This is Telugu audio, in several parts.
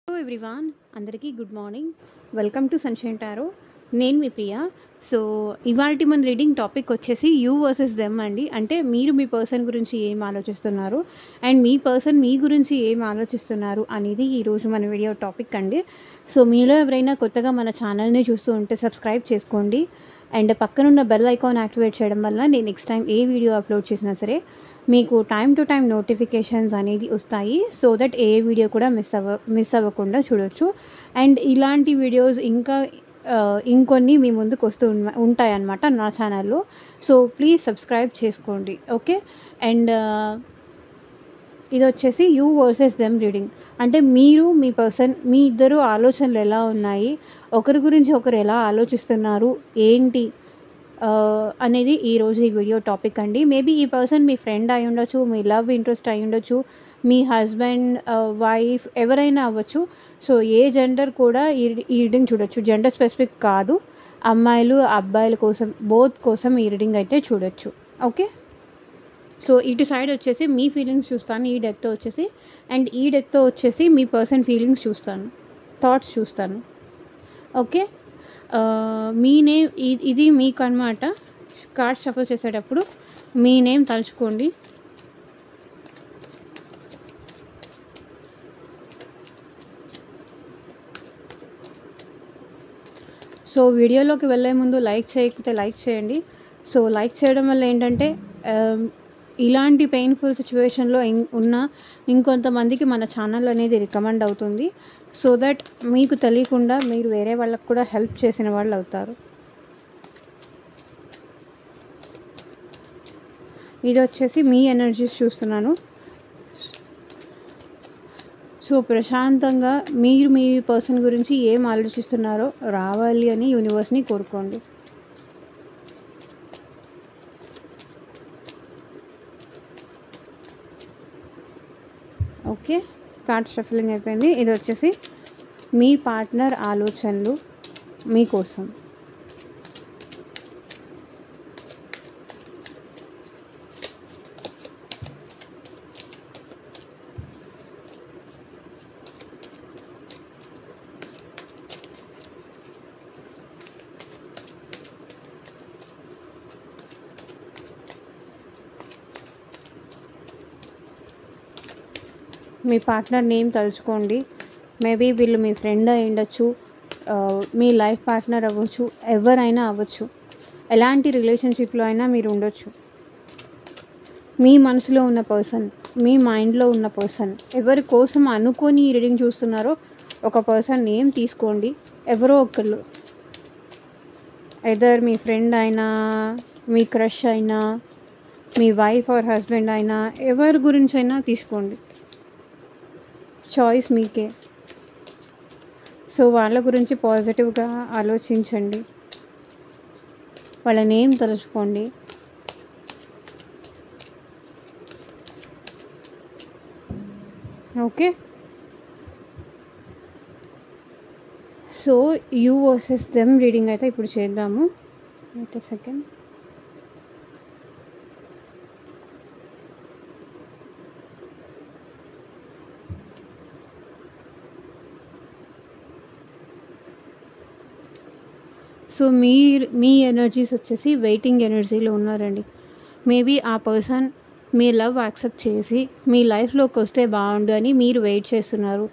హలో ఎవ్రీవాన్, అందరికీ good morning. Welcome to sunshine tarot. నేను మీ ప్రియా. సో ఇవాల్టి మన రీడింగ్ టాపిక్ వచ్చేసి యూ వర్సెస్ దెమ్ అండి. అంటే మీరు మీ పర్సన్ గురించి ఏం ఆలోచిస్తున్నారు అండ్ మీ పర్సన్ మీ గురించి ఏం ఆలోచిస్తున్నారు అనేది ఈరోజు మన వీడియో టాపిక్ అండి. సో మీలో ఎవరైనా కొత్తగా మన ఛానల్ని చూస్తూ ఉంటే సబ్స్క్రైబ్ చేసుకోండి అండ్ పక్కనున్న బెల్ ఐకాన్ యాక్టివేట్ చేయడం వల్ల నేను నెక్స్ట్ టైం ఏ వీడియో అప్లోడ్ చేసినా సరే మీకు టైం టు టైం నోటిఫికేషన్స్ అనేది వస్తాయి. సో దట్ ఏ వీడియో కూడా మిస్ అవ్వకుండా చూడొచ్చు. అండ్ ఇలాంటి వీడియోస్ ఇంకా ఇంకొన్ని మీ ముందుకు వస్తూ ఉంటాయన్నమాట నా ఛానల్లో. సో ప్లీజ్ సబ్స్క్రైబ్ చేసుకోండి, ఓకే. అండ్ ఇది వచ్చేసి యూ వర్సెస్ దెమ్ రీడింగ్. అంటే మీరు మీ పర్సన్ మీ ఇద్దరు ఆలోచనలు ఎలా ఉన్నాయి, ఒకరి గురించి ఒకరు ఎలా ఆలోచిస్తున్నారు ఏంటి అనేది ఈరోజు ఈ వీడియో టాపిక్ అండి. మేబీ ఈ పర్సన్ మీ ఫ్రెండ్ అయి ఉండొచ్చు, మీ లవ్ ఇంట్రెస్ట్ అయి ఉండొచ్చు, మీ హస్బెండ్ వైఫ్ ఎవరైనా అవ్వచ్చు. సో ఏ జెండర్ కూడా ఈ రీడింగ్ చూడొచ్చు, జెండర్ స్పెసిఫిక్ కాదు. అమ్మాయిలు అబ్బాయిల కోసం బోత్ కోసం ఈ రీడింగ్ అయితే చూడొచ్చు, ఓకే. సో ఇటు సైడ్ వచ్చేసి మీ ఫీలింగ్స్ చూస్తాను ఈ డెక్తో వచ్చేసి, అండ్ ఈ డెక్తో వచ్చేసి మీ పర్సన్ ఫీలింగ్స్ చూస్తాను, థాట్స్ చూస్తాను, ఓకే. మీ నేమ్ ఇది మీకు అనమాట. కార్డ్స్ షఫల్ చేసేటప్పుడు మీ నేమ్ తలుచుకోండి. సో వీడియోలోకి వెళ్ళే ముందు లైక్ చేయకపోతే లైక్ చేయండి. సో లైక్ చేయడం వల్ల ఏంటంటే ఇలాంటి పెయిన్ఫుల్ సిచ్యువేషన్లో ఉన్న ఇంకొంతమందికి మన ఛానల్ అనేది రికమెండ్ అవుతుంది. సో దట్ మీకు తెలియకుండా మీరు వేరే వాళ్ళకు కూడా హెల్ప్ చేసిన వాళ్ళు అవుతారు. ఇది వచ్చేసి మీ ఎనర్జీస్ చూస్తున్నాను. సో ప్రశాంతంగా మీరు మీ పర్సన్ గురించి ఏం ఆలోచిస్తున్నారో రావాలి అని యూనివర్స్ని కోరుకోండి. ఓకే, కార్డ్ షఫలింగ్ అయిపోయింది. ఇది వచ్చేసి మీ పార్ట్నర్ ఆలోచనలు మీకోసం. మీ పార్ట్నర్ నేమ్ తలుచుకోండి. మేబీ వీళ్ళు మీ ఫ్రెండ్ అయి ఉండొచ్చు, మీ లైఫ్ పార్ట్నర్ అవ్వచ్చు, ఎవరైనా అవ్వచ్చు, ఎలాంటి రిలేషన్షిప్లో అయినా మీరు ఉండొచ్చు. మీ మనసులో ఉన్న పర్సన్, మీ మైండ్లో ఉన్న పర్సన్, ఎవరి కోసం అనుకొని ఈ రీడింగ్ చూస్తున్నారో ఒక పర్సన్ నేమ్ తీసుకోండి. ఎవరో ఒకళ్ళు, ఎదర్ మీ ఫ్రెండ్ అయినా, మీ క్రష్ అయినా, మీ వైఫ్ ఆర్ హస్బెండ్ అయినా, ఎవరి గురించి అయినా తీసుకోండి. చాయిస్ మీకే. సో వాళ్ళ గురించి పాజిటివ్గా ఆలోచించండి, వాళ్ళ నేమ్ తలుచుకోండి. Okay, so you versus them reading అయితే ఇప్పుడు చేద్దాము. Wait a second. సో మీ ఎనర్జీస్ వచ్చేసి వెయిటింగ్ ఎనర్జీలో ఉన్నారండి. మేబీ ఆ పర్సన్ మీ లవ్ యాక్సెప్ట్ చేసి మీ లైఫ్లోకి వస్తే బాగుండు అని మీరు వెయిట్ చేస్తున్నారు.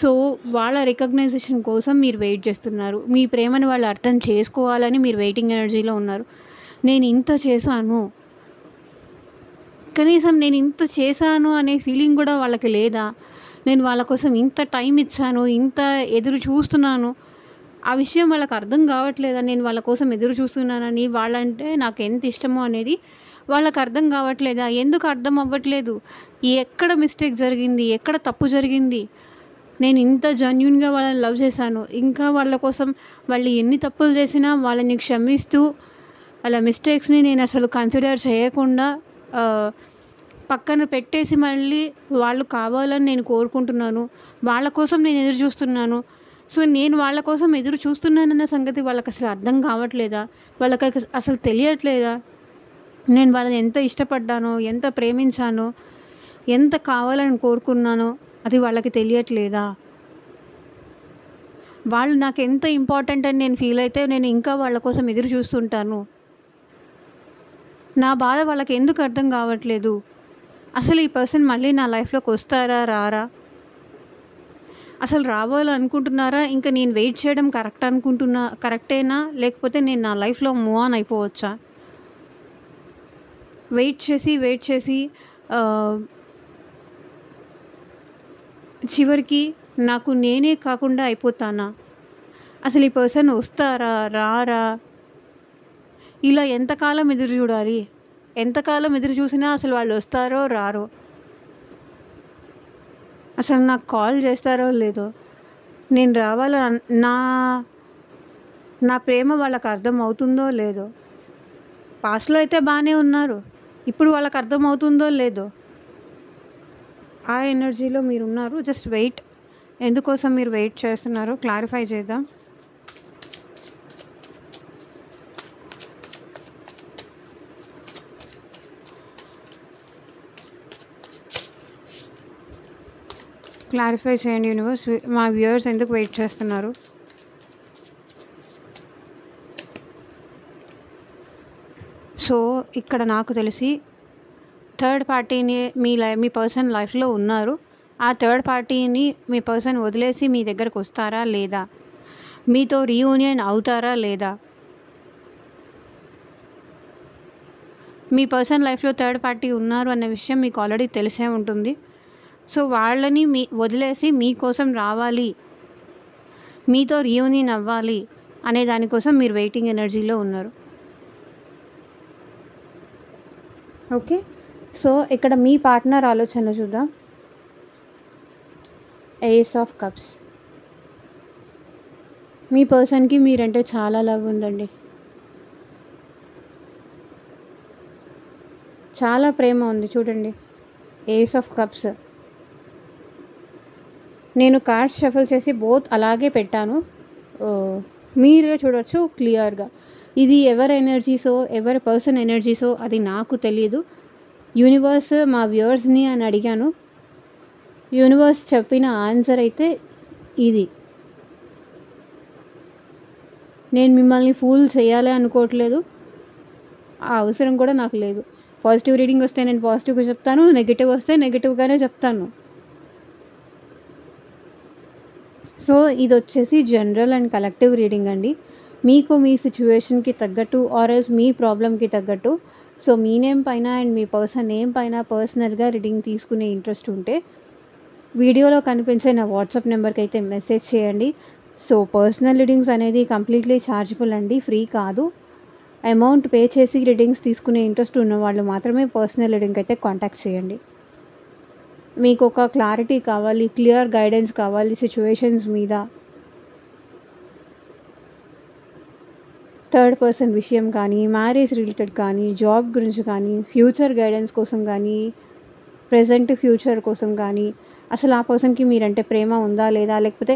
సో వాళ్ళ రికగ్నైజేషన్ కోసం మీరు వెయిట్ చేస్తున్నారు. మీ ప్రేమని వాళ్ళు అర్థం చేసుకోవాలని మీరు వెయిటింగ్ ఎనర్జీలో ఉన్నారు. నేను ఇంత చేశాను, కనీసం నేను ఇంత చేశాను అనే ఫీలింగ్ కూడా వాళ్ళకి లేదా? నేను వాళ్ళ కోసం ఇంత టైం ఇచ్చాను, ఇంత ఎదురు చూస్తున్నాను, ఆ విషయం వాళ్ళకి అర్థం కావట్లేదా? నేను వాళ్ళ కోసం ఎదురు చూస్తున్నానని, వాళ్ళంటే నాకు ఎంత ఇష్టమో అనేది వాళ్ళకి అర్థం కావట్లేదా? ఎందుకు అర్థం అవ్వట్లేదు? ఎక్కడ మిస్టేక్ జరిగింది, ఎక్కడ తప్పు జరిగింది? నేను ఇంత జెన్యూన్గా వాళ్ళని లవ్ చేశాను, ఇంకా వాళ్ళ కోసం వాళ్ళు ఎన్ని తప్పులు చేసినా వాళ్ళని క్షమిస్తూ వాళ్ళ మిస్టేక్స్ని నేను అసలు కన్సిడర్ చేయకుండా పక్కన పెట్టేసి మళ్ళీ వాళ్ళు కావాలని నేను కోరుకుంటున్నాను, వాళ్ళ కోసం నేను ఎదురు చూస్తున్నాను. సో నేను వాళ్ళ కోసం ఎదురు చూస్తున్నానన్న సంగతి వాళ్ళకి అసలు అర్థం కావట్లేదా? వాళ్ళకి అసలు తెలియట్లేదా నేను వాళ్ళని ఎంత ఇష్టపడ్డానో, ఎంత ప్రేమించానో, ఎంత కావాలని కోరుకున్నానో అది వాళ్ళకి తెలియట్లేదా? వాళ్ళు నాకు ఎంత ఇంపార్టెంట్ అని నేను ఫీల్ అయితే నేను ఇంకా వాళ్ళ కోసం ఎదురు చూస్తుంటాను. నా బాధ వాళ్ళకి ఎందుకు అర్థం కావట్లేదు? అసలు ఈ పర్సన్ మళ్ళీ నా లైఫ్లోకి వస్తారా రారా? అసలు రావాలనుకుంటున్నారా? ఇంకా నేను వెయిట్ చేయడం కరెక్టేనా? లేకపోతే నేను నా లైఫ్లో మూవ్ ఆన్ అయిపోవచ్చా? వెయిట్ చేసి చివరికి నాకు నేనే కాకుండా అయిపోతానా? అసలు ఈ పర్సన్ వస్తారా రారా? ఇలా ఎంతకాలం ఎదురు చూడాలి? ఎంతకాలం ఎదురు చూసినా అసలు వాళ్ళు వస్తారో రారో? అసలు నాకు కాల్ చేస్తారో లేదో? నేను నా నా ప్రేమ వాళ్ళకి అర్థం అవుతుందో లేదో? పాస్ట్లో అయితే బాగానే ఉన్నారు, ఇప్పుడు వాళ్ళకి అర్థం అవుతుందో లేదో? ఆ ఎనర్జీలో మీరు ఉన్నారు. Just wait. ఎందుకోసం మీరు వెయిట్ చేస్తున్నారో క్లారిఫై చేద్దాం. క్లారిఫై చేయండి యూనివర్స్. మా వ్యూయర్స్ ఎందుకు వెయిట్ చేస్తున్నారు? సో ఇక్కడ నాకు తెలిసి థర్డ్ పార్టీని మీ పర్సన్ లైఫ్లో ఉన్నారు. ఆ థర్డ్ పార్టీని మీ పర్సన్ వదిలేసి మీ దగ్గరకు వస్తారా లేదా? మీతో రీయూనియన్ అవుతారా లేదా? మీ పర్సన్ లైఫ్లో థర్డ్ పార్టీ ఉన్నారు అన్న విషయం మీకు ఆల్రెడీ తెలిసే ఉంటుంది. సో వాళ్ళని వదిలేసి మీకోసం రావాలి, మీతో రీయూనియన్ అవ్వాలి అనే దానికోసం మీరు వెయిటింగ్ ఎనర్జీలో ఉన్నారు. ఓకే, సో ఇక్కడ మీ పార్ట్నర్ ఆలోచన చూద్దాం. ఏస్ ఆఫ్ కప్స్. మీ పర్సన్కి మీరంటే చాలా లవ్ ఉందండి, చాలా ప్రేమ ఉంది. చూడండి, ఏస్ ఆఫ్ కప్స్. నేను కార్డ్స్ షఫల్ చేసి బోత్ అలాగే పెట్టాను, మీరే చూడవచ్చు క్లియర్గా. ఇది ఎవరి ఎనర్జీసో ఎవరి పర్సన్ ఎనర్జీసో అది నాకు తెలియదు. యూనివర్స్ మా వ్యూవర్స్ని అని అడిగాను. యూనివర్స్ చెప్పిన ఆన్సర్ అయితే ఇది. నేను మిమ్మల్ని ఫూల్ చేయాలి అనుకోవట్లేదు, ఆ అవసరం కూడా నాకు లేదు. పాజిటివ్ రీడింగ్ వస్తే నేను పాజిటివ్గా చెప్తాను, నెగిటివ్ వస్తే నెగిటివ్గానే చెప్తాను. సో ఇది వచ్చేసి జనరల్ అండ్ కలెక్టివ్ రీడింగ్ అండి. మీకు మీ సిచ్యువేషన్కి తగ్గట్టు ఆర్ఎల్స్ మీ ప్రాబ్లమ్కి తగ్గట్టు. సో మీ నేమ్ పైన అండ్ మీ పర్సన్ నేమ్ పైన పర్సనల్గా రీడింగ్ తీసుకునే ఇంట్రెస్ట్ ఉంటే వీడియోలో కనిపించే నా వాట్సాప్ నెంబర్కి అయితే మెసేజ్ చేయండి. సో పర్సనల్ రీడింగ్స్ అనేది కంప్లీట్లీ ఛార్జబుల్ అండి, ఫ్రీ కాదు. అమౌంట్ పే చేసి రీడింగ్స్ తీసుకునే ఇంట్రెస్ట్ ఉన్న వాళ్ళు మాత్రమే పర్సనల్ రీడింగ్ అయితే కాంటాక్ట్ చేయండి. మీకు ఒక క్లారిటీ కావాలి, క్లియర్ గైడెన్స్ కావాలి సిచ్యువేషన్స్ మీద, థర్డ్ పర్సన్ విషయం కానీ, మ్యారేజ్ రిలేటెడ్ కానీ, జాబ్ గురించి కానీ, ఫ్యూచర్ గైడెన్స్ కోసం కానీ, ప్రజెంట్ ఫ్యూచర్ కోసం కానీ, అసలు ఆ పర్సన్కి మీరంటే ప్రేమ ఉందా లేదా, లేకపోతే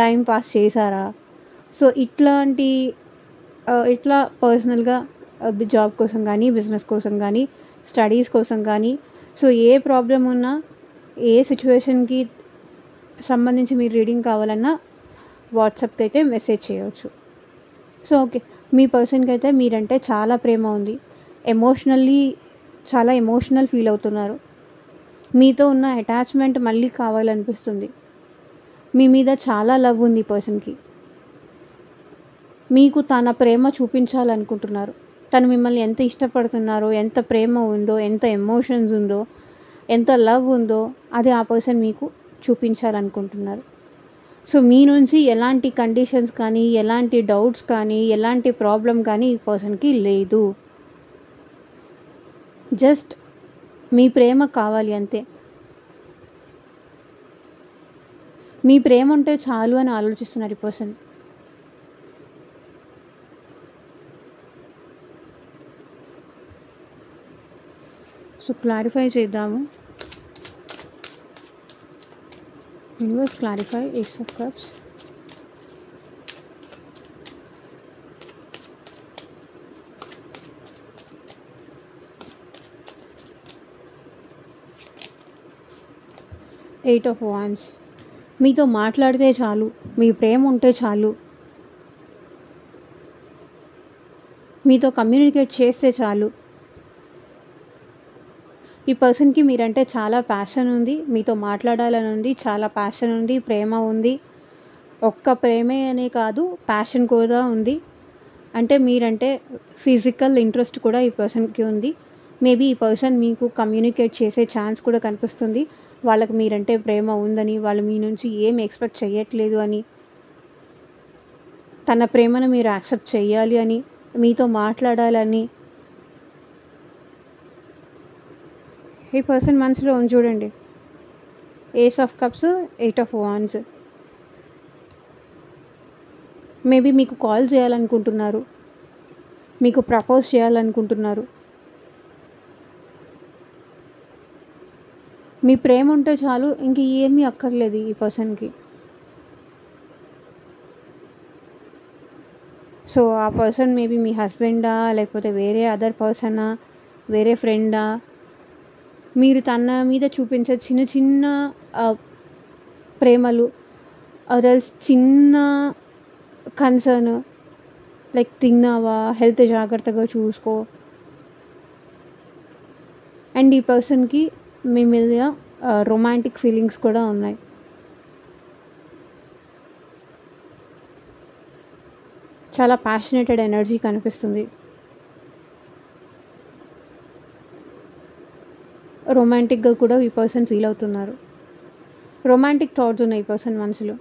టైం పాస్ చేశారా? సో ఇట్లా పర్సనల్గా జాబ్ కోసం కానీ, బిజినెస్ కోసం కానీ, స్టడీస్ కోసం కానీ, సో ఏ ప్రాబ్లం ఉన్నా, ఏ సిచ్యువేషన్కి సంబంధించి మీరు రీడింగ్ కావాలన్నా వాట్సాప్కి అయితే మెసేజ్ చేయవచ్చు. సో ఓకే, మీ పర్సన్కి అయితే మీరంటే చాలా ప్రేమ ఉంది, చాలా ఎమోషనల్ ఫీల్ అవుతున్నారు. మీతో ఉన్న అటాచ్మెంట్ మళ్ళీ కావాలనిపిస్తుంది. మీ మీద చాలా లవ్ ఉంది ఈ పర్సన్కి. మీకు తన ప్రేమ చూపించాలనుకుంటున్నారు. తను మిమ్మల్ని ఎంత ఇష్టపడుతున్నారో, ఎంత ప్రేమ ఉందో, ఎంత ఎమోషన్స్ ఉందో, ఎంత లవ్ ఉందో అది ఆ పర్సన్ మీకు చూపించాలనుకుంటున్నారు. సో మీ నుంచి ఎలాంటి కండిషన్స్ కానీ, ఎలాంటి డౌట్స్ కానీ, ఎలాంటి ప్రాబ్లం కానీ ఈ పర్సన్కి లేదు. జస్ట్ మీ ప్రేమ కావాలి అంతే. మీ ప్రేమ ఉంటే చాలు అని ఆలోచిస్తున్నారు ఈ పర్సన్. సో క్లారిఫై చేద్దాము. Universe clarify ace of cups. Eight of wands. మీతో మాట్లాడితే చాలు, మీ ప్రేమ ఉంటే చాలు, మీతో కమ్యూనికేట్ చేస్తే చాలు. ఈ పర్సన్కి మీరంటే చాలా ప్యాషన్ ఉంది, మీతో మాట్లాడాలని ఉంది, చాలా ప్యాషన్ ఉంది, ప్రేమ ఉంది. ఒక్క ప్రేమే అనే కాదు, ప్యాషన్ కూడా ఉంది. అంటే మీరంటే ఫిజికల్ ఇంట్రెస్ట్ కూడా ఈ పర్సన్కి ఉంది. మేబీ ఈ పర్సన్ మీకు కమ్యూనికేట్ చేసే ఛాన్స్ కూడా కనిపిస్తుంది. వాళ్ళకి మీరంటే ప్రేమ ఉందని, వాళ్ళు మీ నుంచి ఏం ఎక్స్పెక్ట్ చేయట్లేదు అని, తన ప్రేమను మీరు యాక్సెప్ట్ చేయాలి అని, మీతో మాట్లాడాలని ఈ పర్సన్ మనసులో ఉంది. చూడండి, ace of cups, 8 of wands. Maybe మీకు కాల్ చేయాలనుకుంటున్నారు, మీకు ప్రపోజ్ చేయాలనుకుంటున్నారు. మీ ప్రేమ ఉంటే చాలు, ఇంక ఏమీ అక్కర్లేదు ఈ పర్సన్కి. సో ఆ పర్సన్ మేబీ మీ హస్బెండా, లేకపోతే వేరే అదర్ పర్సనా, వేరే ఫ్రెండా, మీరు తన మీద చూపించే చిన్న చిన్న ప్రేమలు, అదర్స్ చిన్న కన్సర్న్, లైక్ తిన్నావా, హెల్త్ జాగ్రత్తగా చూసుకో. అండ్ ఈ పర్సన్కి మీ మీద రొమాంటిక్ ఫీలింగ్స్ కూడా ఉన్నాయి. చాలా ప్యాషనేటెడ్ ఎనర్జీ కనిపిస్తుంది. రొమాంటిక్గా కూడా ఈ పర్సన్ ఫీల్ అవుతున్నారు. రొమాంటిక్ థాట్స్ ఉన్నాయి ఈ పర్సన్ మనసులో.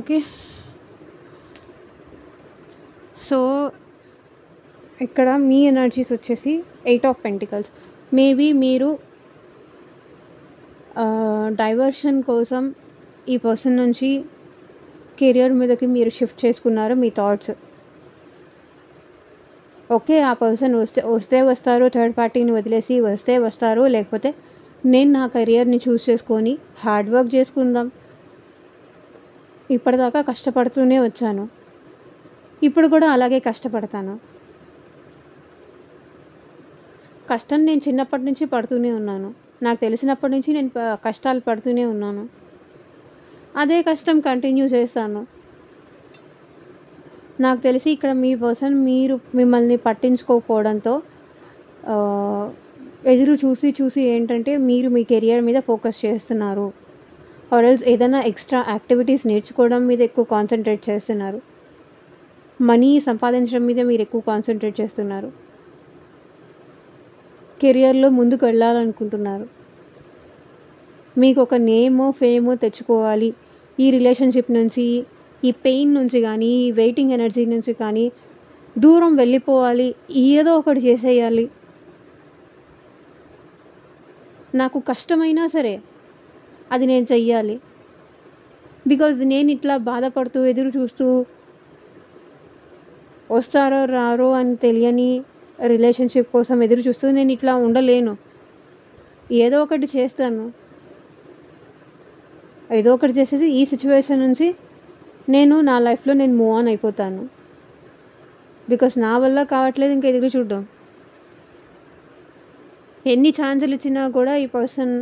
ఓకే, సో ఇక్కడ మీ ఎనర్జీస్ వచ్చేసి 8 ఆఫ్ పెంటికల్స్. మేబీ మీరు డైవర్షన్ కోసం ఈ పర్సన్ నుంచి కెరియర్ మీదకి మీరు షిఫ్ట్ చేసుకున్నారు మీ థాట్స్. ఓకే, ఆ పర్సన్ వస్తే వస్తారు, థర్డ్ పార్టీని వదిలేసి వస్తే వస్తారు, లేకపోతే నేను నా కెరియర్ని చూస్ చేసుకొని హార్డ్ వర్క్ చేసుకుందాం. ఇప్పటిదాకా కష్టపడుతూనే వచ్చాను, ఇప్పుడు కూడా అలాగే కష్టపడతాను. కష్టం నేను చిన్నప్పటి నుంచి పడుతూనే ఉన్నాను, నాకు తెలిసినప్పటి నుంచి నేను కష్టాలు పడుతూనే ఉన్నాను. అదే కష్టం కంటిన్యూ చేస్తాను. నాకు తెలిసి ఇక్కడ మీ పర్సన్ మిమ్మల్ని పట్టించుకోకపోవడంతో ఎదురు చూసి ఏంటంటే మీరు మీ కెరియర్ మీద ఫోకస్ చేస్తున్నారు, ఆర్ ఎల్స్ ఏదైనా ఎక్స్ట్రా యాక్టివిటీస్ నేర్చుకోవడం మీద ఎక్కువ కాన్సన్ట్రేట్ చేస్తున్నారు, మనీ సంపాదించడం మీద మీరు ఎక్కువ కాన్సన్ట్రేట్ చేస్తున్నారు, కెరియర్లో ముందుకు వెళ్ళాలనుకుంటున్నారు. మీకు ఒక నేమ్ ఫేమ్ తెచ్చుకోవాలి, ఈ రిలేషన్షిప్ నుంచి, ఈ పెయిన్ నుంచి కానీ, ఈ వెయిటింగ్ ఎనర్జీ నుంచి కానీ దూరం వెళ్ళిపోవాలి, ఏదో ఒకటి చేసేయాలి. నాకు కష్టమైనా సరే అది నేను చెయ్యాలి, బికాజ్ నేను ఇట్లా బాధపడుతూ ఎదురు చూస్తూ వస్తారో రారో అని తెలియని రిలేషన్షిప్ కోసం ఎదురు చూస్తూ నేను ఇట్లా ఉండలేను. ఏదో ఒకటి చేస్తాను, ఏదో ఒకటి చేసేసి ఈ సిచ్యువేషన్ నుంచి నేను నా లైఫ్లో నేను మూవ్ ఆన్ అయిపోతాను. బికాస్ నా వల్ల కావట్లేదు ఇంకా ఎదురు చూడడం. ఎన్ని ఛాన్సులు ఇచ్చినా కూడా ఈ పర్సన్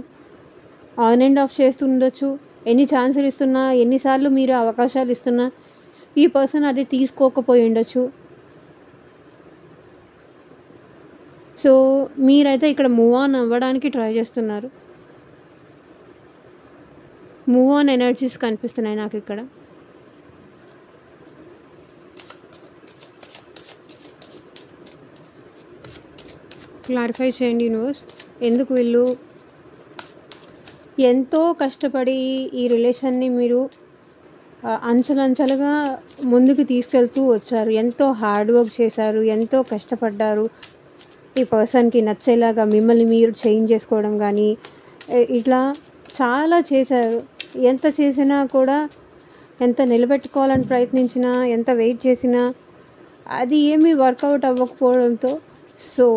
ఆన్ అండ్ ఆఫ్ చేస్తుండొచ్చు. ఎన్ని ఛాన్సులు ఇస్తున్నా, ఎన్నిసార్లు మీరు అవకాశాలు ఇస్తున్నా ఈ పర్సన్ అది తీసుకోకపోయి ఉండొచ్చు. సో మీరైతే ఇక్కడ మూవ్ ఆన్ అవ్వడానికి ట్రై చేస్తున్నారు. మూవ్ ఆన్ ఎనర్జీస్ కనిపిస్తున్నాయి నాకు ఇక్కడ. క్లారిఫై చేయండి యూనివర్స్, ఎందుకు వీళ్ళు ఎంతో కష్టపడి ఈ రిలేషన్ని మీరు అంచెలంచెలుగా ముందుకు తీసుకెళ్తూ వచ్చారు, ఎంతో హార్డ్ వర్క్ చేశారు, ఎంతో కష్టపడ్డారు. ఈ పర్సన్కి నచ్చేలాగా మిమ్మల్ని మీరు చేంజ్ చేసుకోవడం కానీ ఇట్లా చాలా చేశారు. ఎంత చేసినా కూడా, ఎంత నిలబెట్టుకోవాలని ప్రయత్నించినా, ఎంత వెయిట్ చేసినా అది ఏమీ వర్కౌట్ అవ్వకపోవడంతో సో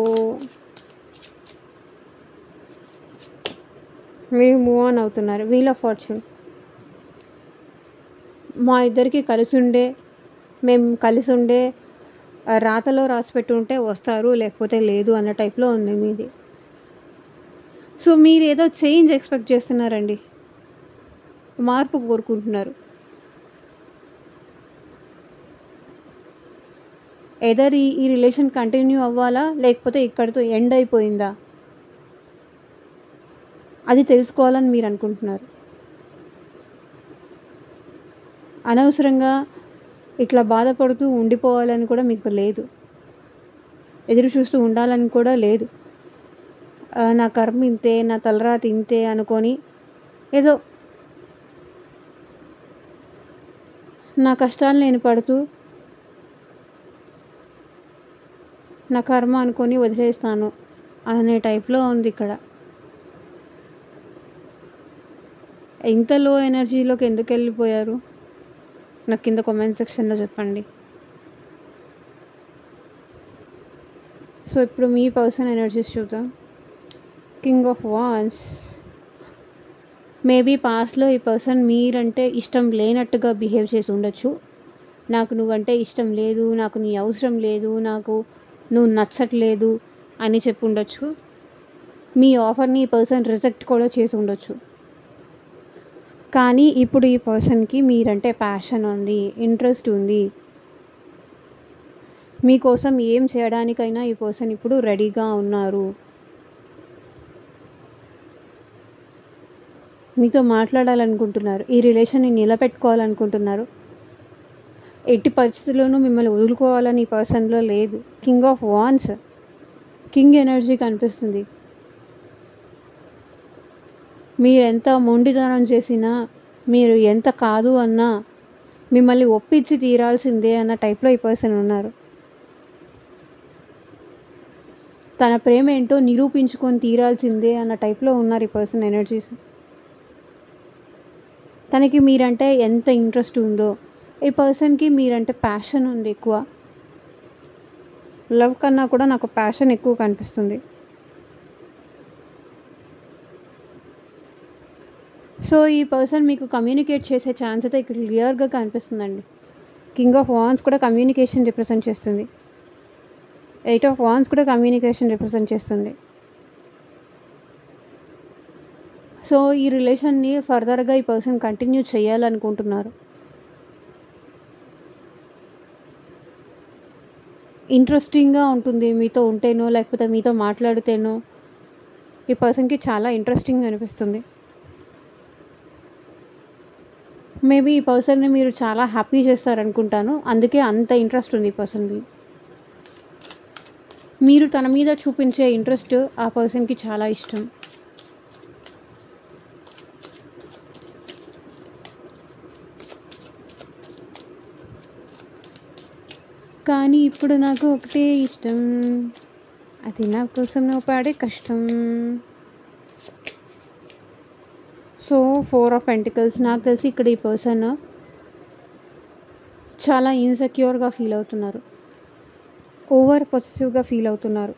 మీరు మూవ్ ఆన్ అవుతున్నారు. వీల్ ఆఫ్ ఫార్చ్యూన్, మా ఇద్దరికి మేము కలిసి ఉండే రాతలో రాసి పెట్టి ఉంటే వస్తారు, లేకపోతే లేదు అన్న టైప్లో ఉంది మీది. సో మీరు ఏదో చేంజ్ ఎక్స్పెక్ట్ చేస్తున్నారండి, మార్పు కోరుకుంటున్నారు. ఎదర్ ఈ రిలేషన్ కంటిన్యూ అవ్వాలా, లేకపోతే ఇక్కడితో ఎండ్ అయిపోయిందా, అది తెలుసుకోవాలని మీరు అనుకుంటున్నారు. అనవసరంగా ఇట్లా బాధపడుతూ ఉండిపోవాలని కూడా మీకు లేదు, ఎదురు చూస్తూ ఉండాలని కూడా లేదు. నా కర్మ ఇంతే, నా తలరాత ఇంతే అనుకొని ఏదో నా కష్టాలు నేను పడుతూ నా కర్మ అనుకొని వదిలేస్తాను అనే టైప్లో ఉంది ఇక్కడ. ఇంత లో ఎనర్జీలోకి ఎందుకు వెళ్ళిపోయారు నాకు కింద కామెంట్ సెక్షన్లో చెప్పండి. సో ఇప్పుడు మీ పర్సన్ ఎనర్జీస్ చూద్దాం. King of wands. మేబీ పాస్ట్లో ఈ పర్సన్ మీరంటే ఇష్టం లేనట్టుగా బిహేవ్ చేసి ఉండొచ్చు. నాకు నువ్వంటే ఇష్టం లేదు, నాకు నీ అవసరం లేదు, నాకు నువ్వు నచ్చట్లేదు అని చెప్పి ఉండొచ్చు. మీ ఆఫర్ని ఈ పర్సన్ రిజెక్ట్ కూడా చేసి ఉండొచ్చు. కానీ ఇప్పుడు ఈ పర్సన్కి మీరంటే ప్యాషన్ ఉంది, ఇంట్రెస్ట్ ఉంది. మీకోసం ఏం చేయడానికైనా ఈ పర్సన్ ఇప్పుడు రెడీగా ఉన్నారు. మీతో మాట్లాడాలనుకుంటున్నారు, ఈ రిలేషన్ని నిలబెట్టుకోవాలనుకుంటున్నారు. ఎట్టి పరిస్థితుల్లోనూ మిమ్మల్ని వదులుకోవాలని ఈ పర్సన్లో లేదు. King of wands, king energy కనిపిస్తుంది. మీరు ఎంత మొండితనం చేసినా, మీరు ఎంత కాదు అన్నా మిమ్మల్ని ఒప్పించి తీరాల్సిందే అన్న టైప్లో ఈ పర్సన్ ఉన్నారు. తన ప్రేమ ఏంటో నిరూపించుకొని తీరాల్సిందే అన్న టైప్లో ఉన్నారు ఈ పర్సన్ ఎనర్జీస్. తనకి మీరంటే ఎంత ఇంట్రెస్ట్ ఉందో, ఈ పర్సన్కి మీరంటే ప్యాషన్ ఉంది ఎక్కువ. లవ్ కన్నా కూడా నాకు ప్యాషన్ ఎక్కువ కనిపిస్తుంది. సో ఈ పర్సన్ మీకు కమ్యూనికేట్ చేసే ఛాన్స్ అయితే ఇక్కడ క్లియర్గా కనిపిస్తుందండి. కింగ్ ఆఫ్ వాన్స్ కూడా కమ్యూనికేషన్ రిప్రజెంట్ చేస్తుంది. 8 ఆఫ్ వాన్స్ కూడా కమ్యూనికేషన్ రిప్రజెంట్ చేస్తుంది. సో ఈ రిలేషన్ని ఫర్దర్గా ఈ పర్సన్ కంటిన్యూ చేయాలనుకుంటున్నారు. ఇంట్రెస్టింగ్గా ఉంటుంది మీతో ఉంటేనో, లేకపోతే మీతో మాట్లాడితేనో ఈ పర్సన్కి చాలా ఇంట్రెస్టింగ్ అనిపిస్తుంది. మేబీ ఈ పర్సన్ని మీరు చాలా హ్యాపీ చేస్తారనుకుంటాను, అందుకే అంత ఇంట్రెస్ట్ ఉంది ఈ పర్సన్కి. మీరు తన మీద చూపించే ఇంట్రెస్ట్ ఆ పర్సన్కి చాలా ఇష్టం. కానీ ఇప్పుడు నాకు ఒకటే ఇష్టం, అది నా కోసం నువ్వు పాడే కష్టం. So 4 of pentacles. నాకు తెలిసి ఇక్కడ ఈ పర్సన్ చాలా ఇన్సెక్యూర్గా ఫీల్ అవుతున్నారు, ఓవర్ పొసెసివ్గా ఫీల్ అవుతున్నారు.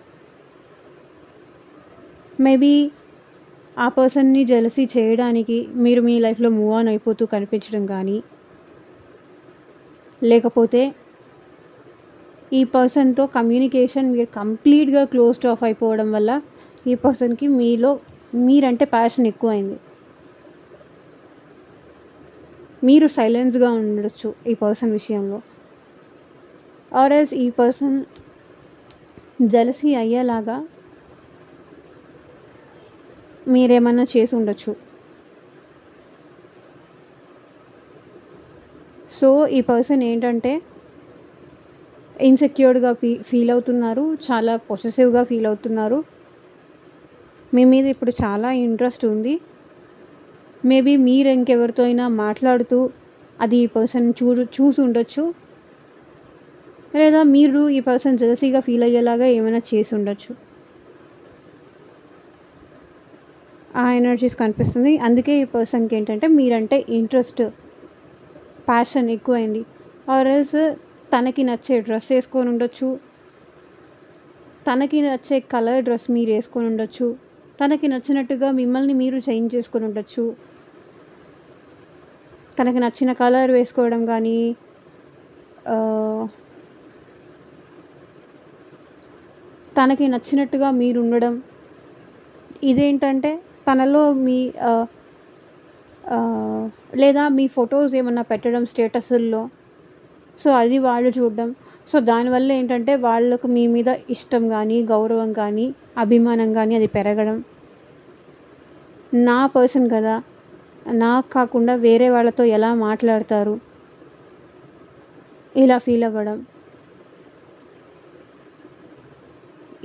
మేబీ ఆ పర్సన్ని జెలసీ చేయడానికి మీరు మీ లైఫ్లో మూవ్ ఆన్ అయిపోతూ కనిపించడం కానీ, లేకపోతే ఈ పర్సన్తో కమ్యూనికేషన్ మీరు కంప్లీట్గా క్లోజ్డ్ ఆఫ్ అయిపోవడం వల్ల ఈ పర్సన్కి మీరంటే ప్యాషన్ ఎక్కువైంది. మీరు సైలెన్స్గా ఉండొచ్చు ఈ పర్సన్ విషయంలో, ఆర్ ఎల్స్ ఈ పర్సన్ జెలసీ అయ్యేలాగా మీరేమన్నా చేసి ఉండొచ్చు. సో ఈ పర్సన్ ఏంటంటే ఇన్సెక్యూర్డ్గా ఫీల్ అవుతున్నారు, చాలా పొసెసివ్గా ఫీల్ అవుతున్నారు. మీ మీద ఇప్పుడు చాలా ఇంట్రెస్ట్ ఉంది. మేబీ మీరు ఇంకెవరితో అయినా మాట్లాడుతూ అది ఈ పర్సన్ చూసి ఉండొచ్చు, లేదా మీరు ఈ పర్సన్ జెలసీగా ఫీల్ అయ్యేలాగా ఏమైనా చేసి ఉండొచ్చు. ఆ ఎనర్జీస్ కనిపిస్తుంది. అందుకే ఈ పర్సన్కి ఏంటంటే మీరంటే ఇంట్రెస్ట్, ప్యాషన్ ఎక్కువైంది. ఆర్ ఎల్స్ తనకి నచ్చే డ్రెస్ వేసుకొని ఉండొచ్చు, తనకి నచ్చే కలర్ డ్రెస్ మీరు వేసుకొని ఉండొచ్చు, తనకి నచ్చినట్టుగా మిమ్మల్ని మీరు చేంజ్ చేసుకొని ఉండొచ్చు. తనకి నచ్చిన కలర్ వేసుకోవడం కానీ, తనకి నచ్చినట్టుగా మీరు ఉండడం, ఇదేంటంటే తనలో మీ లేదా మీ ఫొటోస్ ఏమన్నా పెట్టడం స్టేటస్‌ల్లో. సో, అది వాళ్ళు చూడడం. సో, దానివల్ల ఏంటంటే వాళ్ళకు మీ మీద ఇష్టం గానీ, గౌరవం కానీ, అభిమానం గానీ అది పెరగడం. నా పర్సన్ కదా! నాకు కాకుండా వేరే వాళ్ళతో ఎలా మాట్లాడతారు? ఇలా ఫీల్ అవ్వడం.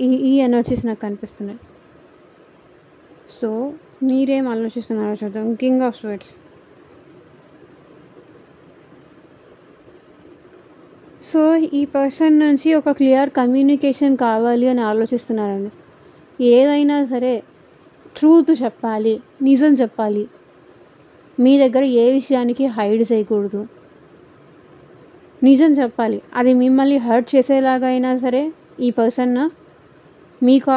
ఈ ఎనర్జీస్ నాకు కనిపిస్తున్నాయి. సో, మీరేం ఆలోచిస్తున్నారో చూద్దాం. King of swords. సో, ఈ పర్సన్ నుంచి ఒక క్లియర్ కమ్యూనికేషన్ కావాలి అని ఆలోచిస్తున్నారండి. ఏదైనా సరే ట్రూత్ చెప్పాలి, నిజం చెప్పాలి. మీ దగ్గర ఏ విషయానికి హైడ్ చేయకూడదు. నిజం చెప్పాలి. అది మిమ్మల్ని హర్ట్ చేసేలాగా అయినా సరే ఈ పర్సన్ మీకు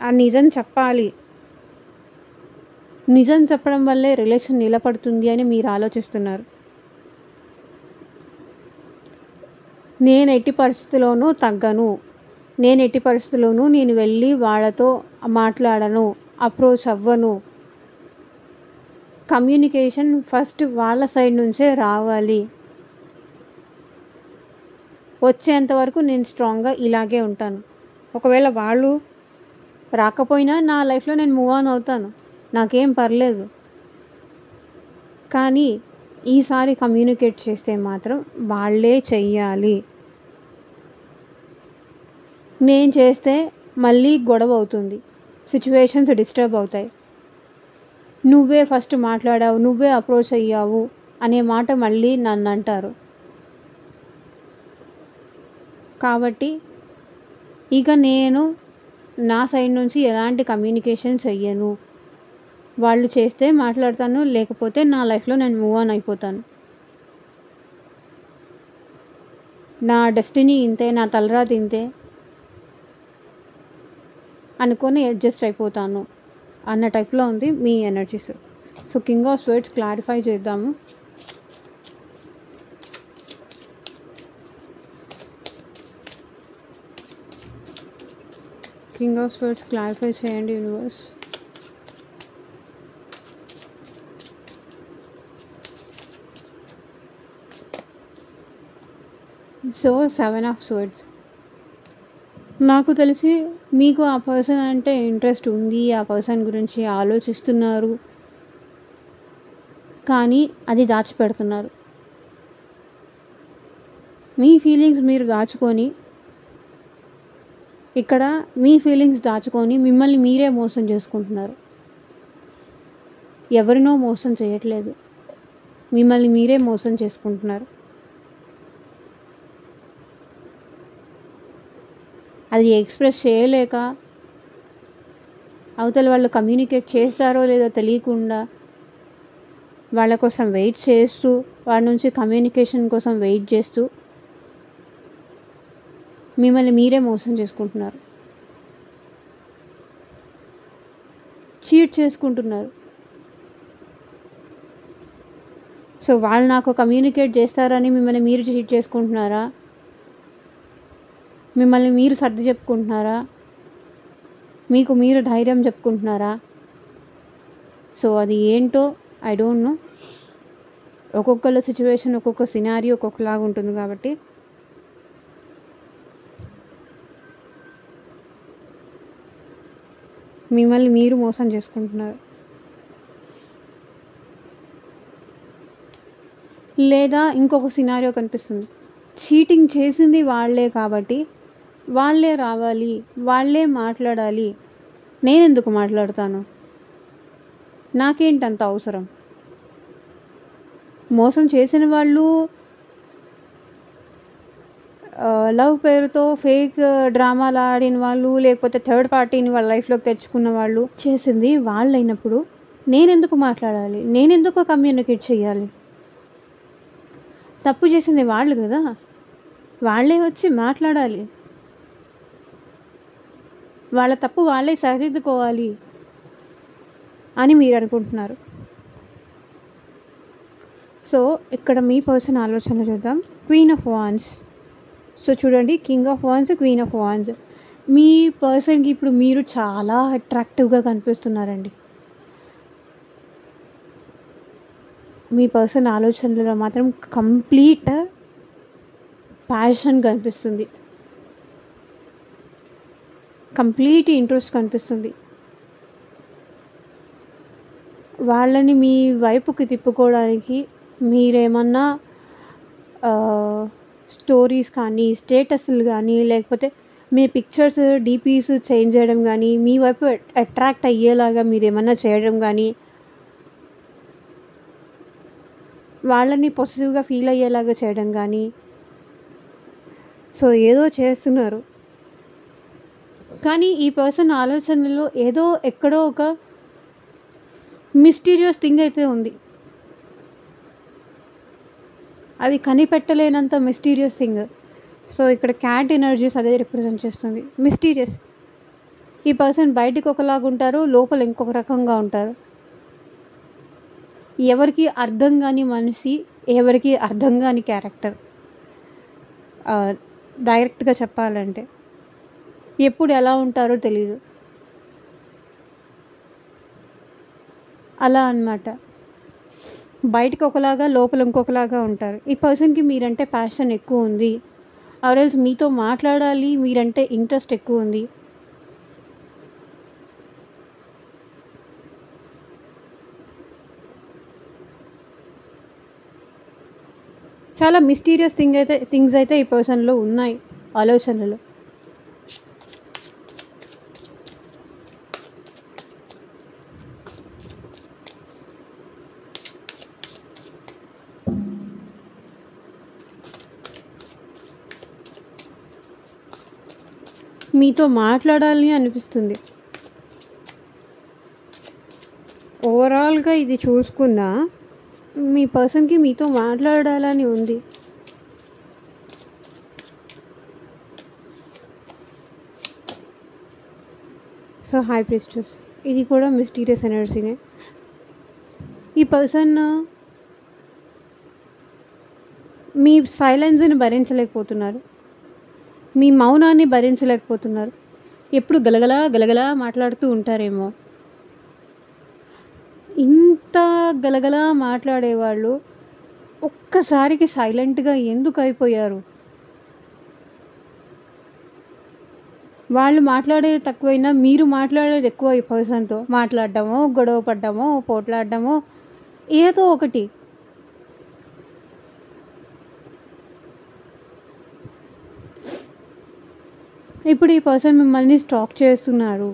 ఆ నిజం చెప్పాలి. నిజం చెప్పడం వల్లే రిలేషన్ నిలబడుతుంది అని మీరు ఆలోచిస్తున్నారు. నేను ఎట్టి పరిస్థితిలోనూ తగ్గను. నేను ఎట్టి పరిస్థితిలోనూ నేను వెళ్ళి వాళ్ళతో మాట్లాడను, అప్రోచ్ అవ్వను. కమ్యూనికేషన్ ఫస్ట్ వాళ్ళ సైడ్ నుంచే రావాలి. వచ్చేంత వరకు నేను స్ట్రాంగ్గా ఇలాగే ఉంటాను. ఒకవేళ వాళ్ళు రాకపోయినా నా లైఫ్లో నేను మూవ్ ఆన్ అవుతాను. నాకేం పర్లేదు. కానీ ఈసారి కమ్యూనికేట్ చేస్తే మాత్రం వాళ్ళే చెయ్యాలి. నేను చేస్తే మళ్ళీ గొడవ అవుతుంది. సిచ్యువేషన్స్ డిస్టర్బ్ అవుతాయి. నువ్వే ఫస్ట్ మాట్లాడావు, నువ్వే అప్రోచ్ అయ్యావు అనే మాట మళ్ళీ నన్ను అంటారు. కాబట్టి ఇక నేను నా సైడ్ నుంచి ఎలాంటి కమ్యూనికేషన్ చెయ్యను. వాళ్ళు చేస్తే మాట్లాడతాను, లేకపోతే నా లైఫ్లో నేను మూవ్ ఆన్ అయిపోతాను. నా డెస్టినీ ఇంతే, నా తలరాత ఇంతే అనుకొని అడ్జస్ట్ అయిపోతాను అన్న టైప్లో ఉంది మీ energies. So, king of swords clarify చేద్దాము. కింగ్ ఆఫ్ స్వర్డ్స్ క్లారిఫై చేయండి యూనివర్స్. So, 7 of swords. నాకు తెలిసి మీకు ఆ పర్సన్ అంటే ఇంట్రెస్ట్ ఉంది, ఆ పర్సన్ గురించి ఆలోచిస్తున్నారు, కానీ అది దాచిపెడుతున్నారు. మీ ఫీలింగ్స్ మీరు దాచుకొని, ఇక్కడ మీ ఫీలింగ్స్ దాచుకొని మిమ్మల్ని మీరే మోసం చేసుకుంటున్నారు. ఎవరినో మోసం చేయట్లేదు, మిమ్మల్ని మీరే మోసం చేసుకుంటున్నారు. అది ఎక్స్ప్రెస్ చేయలేక, అవతల వాళ్ళు కమ్యూనికేట్ చేస్తారో లేదో తెలియకుండా వాళ్ళ కోసం వెయిట్ చేస్తూ, వాళ్ళ నుంచి కమ్యూనికేషన్ కోసం వెయిట్ చేస్తూ మిమ్మల్ని మీరే మోసం చేసుకుంటున్నారు, చీట్ చేసుకుంటున్నారు. సో, వాళ్ళు నాకు కమ్యూనికేట్ చేస్తారని మిమ్మల్ని మీరు చీట్ చేసుకుంటున్నారా? మిమ్మల్ని మీరు సర్ది చెప్పుకుంటున్నారా? మీకు మీరు ధైర్యం చెప్పుకుంటున్నారా? సో, అది ఏంటో ఐ డోంట్ నో. ఒక్కొక్కళ్ళ సిచ్యువేషన్, ఒక్కొక్క సినారియో ఒక్కొక్కలాగా ఉంటుంది. కాబట్టి మిమ్మల్ని మీరు మోసం చేసుకుంటున్నారు. లేదా ఇంకొక సినారియో కనిపిస్తుంది. చీటింగ్ చేసింది వాళ్ళే కాబట్టి వాళ్ళే రావాలి, వాళ్ళే మాట్లాడాలి. నేనెందుకు మాట్లాడతాను? నాకేంటంత అవసరం? మోసం చేసిన వాళ్ళు లవ్ పేరుతో ఫేక్ డ్రామాలు ఆడిన వాళ్ళు, లేకపోతే థర్డ్ పార్టీని వాళ్ళ లైఫ్లోకి తెచ్చుకున్న వాళ్ళు, చేసింది వాళ్ళైనప్పుడు నేనెందుకు మాట్లాడాలి? నేనెందుకు కమ్యూనికేట్ చేయాలి? తప్పు చేసింది వాళ్ళు కదా, వాళ్ళే వచ్చి మాట్లాడాలి. వాళ్ళ తప్పు వాళ్ళే సరిదిద్దుకోవాలి అని మీరు అనుకుంటున్నారు. సో, ఇక్కడ మీ పర్సన్ ఆలోచన చూద్దాం. Queen of wands. సో చూడండి, king of wands, queen of wands. మీ పర్సన్‌కి ఇప్పుడు మీరు చాలా అట్రాక్టివ్‌గా కనిపిస్తున్నారండి. మీ పర్సన్ ఆలోచనలలో మాత్రం కంప్లీట్ ప్యాషన్ కనిపిస్తుంది. కంప్లీట్ ఇంట్రెస్ట్ కనిపిస్తుంది. వాళ్ళని మీ వైపుకి తిప్పుకోవడానికి మీరేమన్నా స్టోరీస్ కానీ, స్టేటస్‌లు గానీ, లేకపోతే మీ పిక్చర్స్, డీపీస్ చేంజ్ చేయడం గానీ, మీ వైపు అట్రాక్ట్ అయ్యేలాగా మీరేమన్నా చేయడం గానీ, వాళ్ళని పొసెసివ్‌గా ఫీల్ అయ్యేలాగా చేయడం గానీ, సో ఏదో చేస్తున్నారు. కానీ ఈ పర్సన్ ఆలోచనలో ఏదో ఎక్కడో ఒక మిస్టీరియస్ థింగ్ అయితే ఉంది. అది కనిపెట్టలేనంత మిస్టీరియస్ థింగ్. సో ఇక్కడ క్యాట్ ఎనర్జీస్ అదే రిప్రజెంట్ చేస్తుంది. మిస్టీరియస్. ఈ పర్సన్ బయటికి ఒకలాగా ఉంటారు, లోపల ఇంకొక రకంగా ఉంటారు. ఎవరికి అర్థం కాని మనిషి, ఎవరికి అర్థం కాని క్యారెక్టర్. డైరెక్ట్గా చెప్పాలంటే ఎప్పుడు ఎలా ఉంటారో తెలీదు. అలా అన్నమాట. బయటకు ఒకలాగా, లోపల ఇంకొకలాగా ఉంటారు. ఈ పర్సన్‌కి మీరంటే ప్యాషన్ ఎక్కువ ఉంది. ఆర్ ఎల్స్ మీతో మాట్లాడాలి, మీరంటే ఇంట్రెస్ట్ ఎక్కువ ఉంది. చాలా మిస్టీరియస్ థింగ్స్ అయితే ఈ పర్సన్‌లో ఉన్నాయి ఆలోచనలు. మీతో మాట్లాడాలి అనిపిస్తుంది. ఓవరాల్‌గా ఇది చూసుకున్నా మీ పర్సన్‌కి మీతో మాట్లాడాలని ఉంది. సో హై ప్రీస్టెస్ ఇది కూడా మిస్టీరియస్ ఎనర్జీనే. ఈ పర్సన్ మీ సైలెన్స్ని భరించలేకపోతున్నారు. మీ మౌనాన్ని భరించలేకపోతున్నారు. ఎప్పుడు గలగలా గలగలా మాట్లాడుతూ ఉంటారేమో. ఇంత గలగలా మాట్లాడేవాళ్ళు ఒక్కసారికి సైలెంట్గా ఎందుకు అయిపోయారు? వాళ్ళు మాట్లాడేది తక్కువైనా మీరు మాట్లాడేది ఎక్కువ. ఈ పర్సన్తో మాట్లాడడమో, గొడవ పడ్డమో, పోట్లాడడమో ఏదో ఒకటి. ఇప్పుడు ఈ పర్సన్ మిమ్మల్ని స్టాక్ చేస్తున్నారు.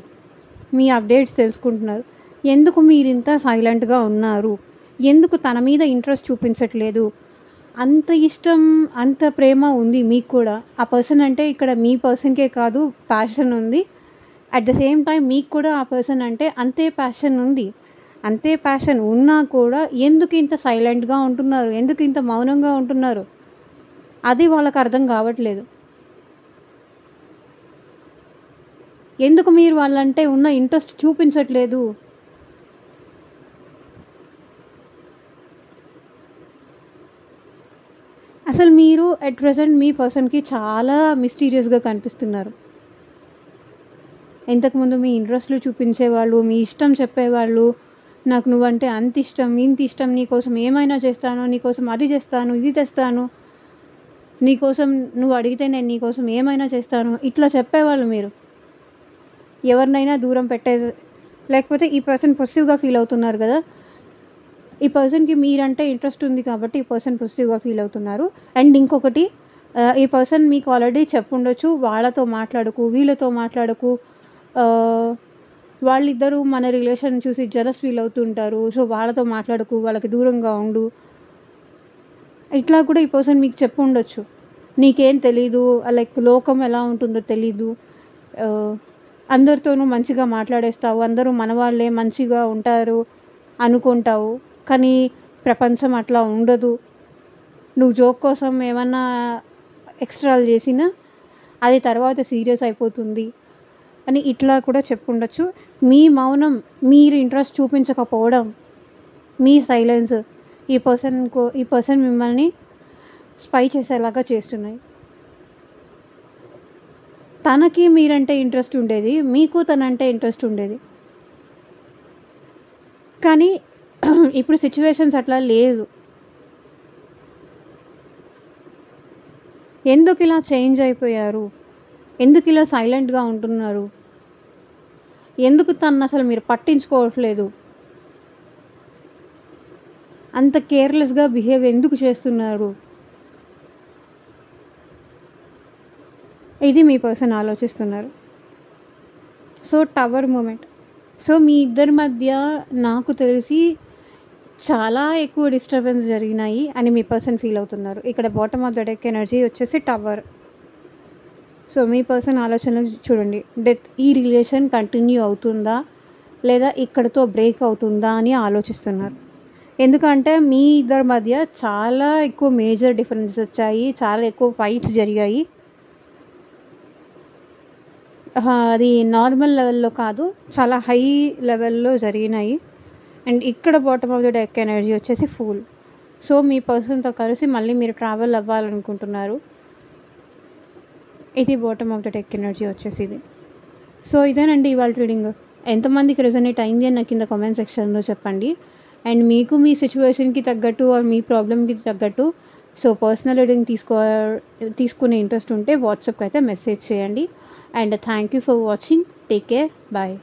మీ అప్డేట్స్ తెలుసుకుంటున్నారు. ఎందుకు మీరు ఇంత సైలెంట్గా ఉన్నారు? ఎందుకు తన మీద ఇంట్రెస్ట్ చూపించట్లేదు? అంత ఇష్టం, అంత ప్రేమ ఉంది మీకు కూడా. ఆ పర్సన్ అంటే ఇక్కడ మీ పర్సన్కే కాదు ప్యాషన్ ఉంది. అట్ ద సేమ్ టైం మీకు కూడా ఆ పర్సన్ అంటే అంతే ప్యాషన్ ఉంది. అంతే ప్యాషన్ ఉన్నా కూడా ఎందుకు ఇంత సైలెంట్గా ఉంటున్నారు? ఎందుకు ఇంత మౌనంగా ఉంటున్నారు? అది వాళ్ళకి అర్థం కావట్లేదు. ఎందుకు మీరు వాళ్ళంటే ఉన్న ఇంట్రెస్ట్ చూపించట్లేదు? అసలు మీరు అట్ ప్రెజెంట్ మీ పర్సన్‌కి చాలా మిస్టీరియస్‌గా కనిపిస్తున్నారు. ఇంతకుముందు మీ ఇంట్రెస్ట్‌లు చూపించేవాళ్ళు, మీ ఇష్టం చెప్పేవాళ్ళు. నాకు నువ్వంటే అంత ఇష్టం, ఇంత ఇష్టం, నీకోసం ఏమైనా చేస్తాను, నీకోసం అది చేస్తాను, ఇది తెస్తాను, నీకోసం నువ్వు అడిగితే నేను నీకోసం ఏమైనా చేస్తాను, ఇట్లా చెప్పేవాళ్ళు మీరు. ఎవరినైనా దూరం లేకపోతే ఈ పర్సన్ పొసెసివ్‌గా ఫీల్ అవుతున్నారు కదా. ఈ పర్సన్‌కి మీరంటే ఇంట్రెస్ట్ ఉంది కాబట్టి ఈ పర్సన్ పొసెసివ్‌గా ఫీల్ అవుతున్నారు. అండ్ ఇంకొకటి, ఈ పర్సన్ మీకు ఆల్రెడీ చెప్పుండొచ్చు, వాళ్ళతో మాట్లాడకు, వీళ్ళతో మాట్లాడకు, వాళ్ళిద్దరూ మన రిలేషన్ చూసి జెలస్ ఫీల్ అవుతుంటారు. సో వాళ్ళతో మాట్లాడకు, వాళ్ళకి దూరంగా ఉండు. ఇట్లా కూడా ఈ పర్సన్ మీకు చెప్పుండొచ్చు. నీకేం తెలీదు, లైక్ లోకం ఎలా ఉంటుందో తెలీదు, అందరితోనూ మంచిగా మాట్లాడేస్తావు, అందరూ మనవాళ్ళే మంచిగా ఉంటారు అనుకుంటావు, కానీ ప్రపంచం అట్లా ఉండదు. నువ్వు జోక్ కోసం ఏమన్నా ఎక్స్ట్రాలు చేసినా అది తర్వాత సీరియస్ అయిపోతుంది అని ఇట్లా కూడా చెప్పుండొచ్చు. మీ మౌనం, మీరు ఇంట్రెస్ట్ చూపించకపోవడం, మీ సైలెన్స్ ఈ పర్సన్ మిమ్మల్ని స్పై చేసేలాగా చేస్తున్నాయి. తనకి మీరంటే ఇంట్రెస్ట్ ఉండేది, మీకు తనంటే ఇంట్రెస్ట్ ఉండేది. కానీ ఇప్పుడు సిచ్యువేషన్స్ అట్లా లేదు. ఎందుకు ఇలా చేంజ్ అయిపోయారు? ఎందుకు ఇలా సైలెంట్గా ఉంటున్నారు? ఎందుకు తను అసలు మీరు పట్టించుకోవట్లేదు? అంత కేర్లెస్గా బిహేవ్ ఎందుకు చేస్తున్నారు? ఇది మీ పర్సన్ ఆలోచిస్తున్నారు. So tower moment. సో మీ ఇద్దరి మధ్య నాకు తెలిసి చాలా ఎక్కువ డిస్టర్బెన్స్ జరిగినాయి అని మీ పర్సన్ ఫీల్ అవుతున్నారు. ఇక్కడ bottom of the deck energy వచ్చేసి టవర్. సో మీ పర్సన్ ఆలోచన చూడండి, డెత్ ఈ రిలేషన్ కంటిన్యూ అవుతుందా లేదా ఇక్కడితో బ్రేక్ అవుతుందా అని ఆలోచిస్తున్నారు. ఎందుకంటే మీ ఇద్దరి మధ్య చాలా ఎక్కువ మేజర్ డిఫరెన్సెస్ వచ్చాయి, చాలా ఎక్కువ ఫైట్స్ జరిగాయి. అది నార్మల్ లెవెల్లో కాదు, చాలా హై లెవెల్లో జరిగినాయి. అండ్ ఇక్కడ bottom of the deck energy వచ్చేసి ఫూల్. సో మీ పర్సన్తో కలిసి మళ్ళీ మీరు ట్రావెల్ అవ్వాలనుకుంటున్నారు. ఇది bottom of the deck energy వచ్చేసి ఇది. సో ఇదేనండి ఇవాళ రీడింగ్. ఎంతమందికి రెజనేట్ అయింది అని నాకు కింద కామెంట్ సెక్షన్లో చెప్పండి. అండ్ మీకు మీ సిచ్యువేషన్కి తగ్గట్టు మీ ప్రాబ్లమ్కి తగ్గట్టు సో పర్సనల్ రీడింగ్ తీసుకునే ఇంట్రెస్ట్ ఉంటే వాట్సాప్కి అయితే మెసేజ్ చేయండి. And thank you for watching. Take care. Bye.